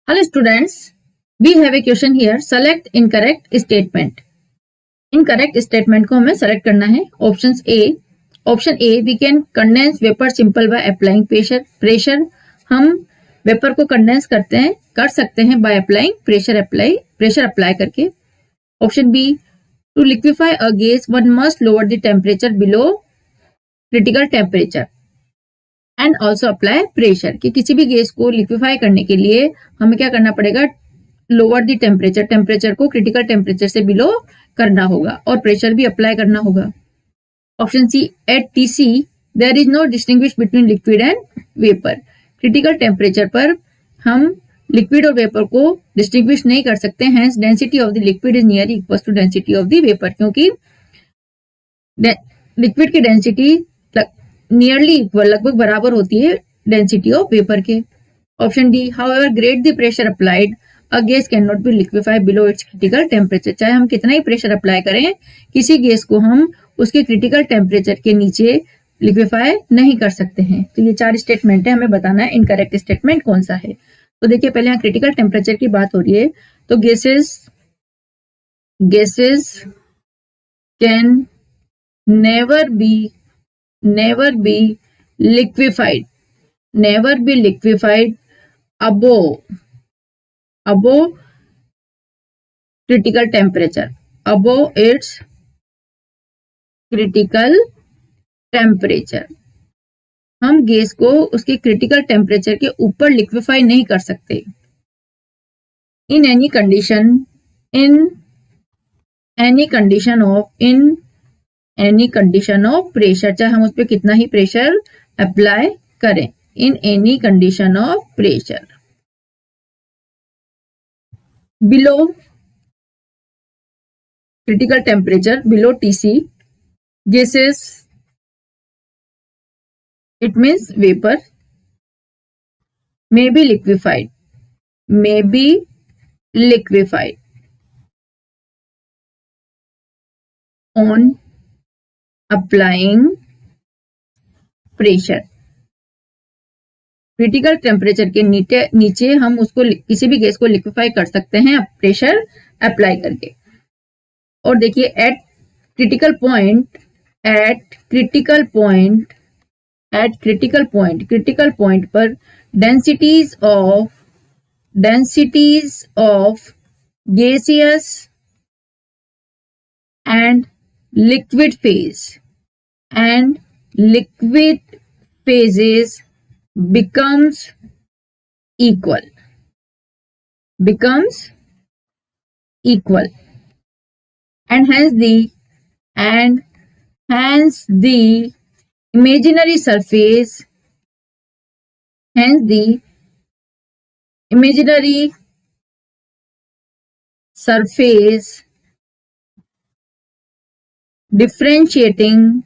Hello students, we have a question here. Select incorrect statement. Incorrect statement को हमें select करना है. Options A. Option A, we can condense vapor simple by applying pressure. हम vapour को condense कर सकते हैं by applying pressure apply करके. Option B, to liquefy a gas one must lower the temperature below critical temperature and also apply pressure कि किसी भी gas को लिक्विफाई करने के लिए हमें क्या करना पड़ेगा, लोअर द टेम्परेचर को क्रिटिकल टेम्परेचर से बिलो करना होगा और प्रेशर भी अप्लाई करना होगा. Option C, at TC there is no distinguish between liquid and vapour. Critical temperature पर हम लिक्विड और वेपर को डिस्टिंग्विश नहीं कर सकते. Hence density of the liquid is near equal to density of the vapour, क्योंकि लिक्विड की density nearly equal लगभग बराबर होती है डेंसिटी ऑफ वेपर के. Option D, however great the pressure applied a gas can not be liquefy below its critical temperature. चाहे हम कितना ही प्रेशर अप्लाई करें, किसी गैस को हम उसके क्रिटिकल टेम्परेचर के नीचे लिक्विफाई नहीं कर सकते हैं. तो ये 4 स्टेटमेंट है, हमें बताना है इनकरेक्ट स्टेटमेंट कौन सा है. तो देखिए पहले यहाँ क्रिटिकल टेम्परेचर की बात हो रही है. तो gases can never be liquefied above critical temperature, above its critical temperature. हम गैस को उसके क्रिटिकल टेम्परेचर के ऊपर लिक्विफाई नहीं कर सकते. in any condition of pressure, चाहे हम उस पर कितना ही प्रेशर अप्लाई करें. In any condition of pressure below critical temperature, below TC, gases it means vapour may be liquefied on applying pressure. Critical temperature के नीचे हम उसको किसी भी गैस को लिक्विफाई कर सकते हैं प्रेशर अप्लाई करके. और देखिए एट क्रिटिकल पॉइंट पर densities of gaseous and liquid phases becomes equal and hence the imaginary surface differentiating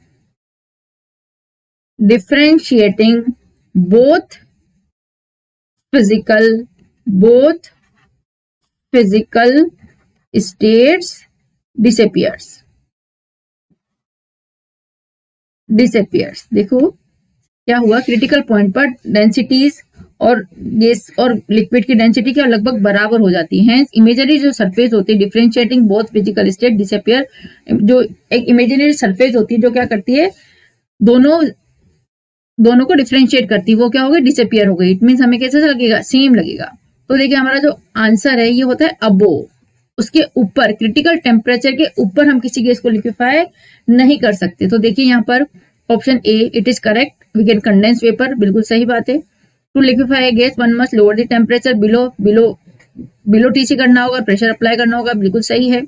both physical states disappears. देखो क्या हुआ, क्रिटिकल पॉइंट पर डेंसिटीज और गैस और लिक्विड की डेंसिटी क्या लगभग बराबर हो जाती है. इमेजिनरी जो सरफेस होती है differentiating both physical state disappear, जो एक इमेजिनरी सरफेस होती है जो क्या करती है, दोनों को डिफरेंशिएट करती है, वो क्या हो गई, डिसअपियर हो गई. इट मीन्स हमें कैसे लगेगा, सेम लगेगा. तो देखिए हमारा जो आंसर है ये होता है अबोव, उसके ऊपर क्रिटिकल टेम्परेचर के ऊपर हम किसी गैस को लिक्विफाई नहीं कर सकते. तो देखिए यहाँ पर option A it is correct, we can condense vapour, बिल्कुल सही बात है. To liquefy a gas one must lower the temperature below TC करना होगा, प्रेशर अप्लाई करना होगा, बिल्कुल सही है.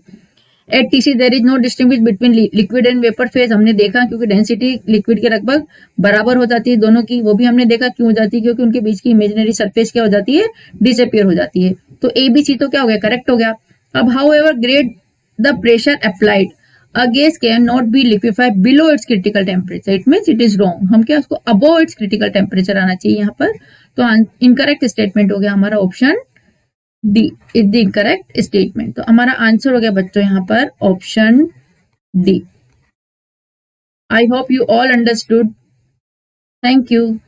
At TC there is no distinguish between liquid and vapour phase, हमने देखा क्योंकि डेंसिटी लिक्विड के लगभग बराबर हो जाती है दोनों की, वो भी हमने देखा क्यों हो जाती है, क्योंकि उनके बीच की इमेजिनरी सरफेस क्या हो जाती है, डिसअपियर हो जाती है. तो ए बी सी तो क्या हो गया, करेक्ट हो गया. अब however great the pressure applied a gas cannot be liquefied below its critical temperature, it means it is wrong. हम क्या उसको above its critical temperature आना चाहिए यहाँ पर. तो इनकरेक्ट स्टेटमेंट हो गया हमारा option D is the incorrect statement. तो हमारा आंसर हो गया बच्चों यहाँ पर option D. I hope you all understood. Thank you.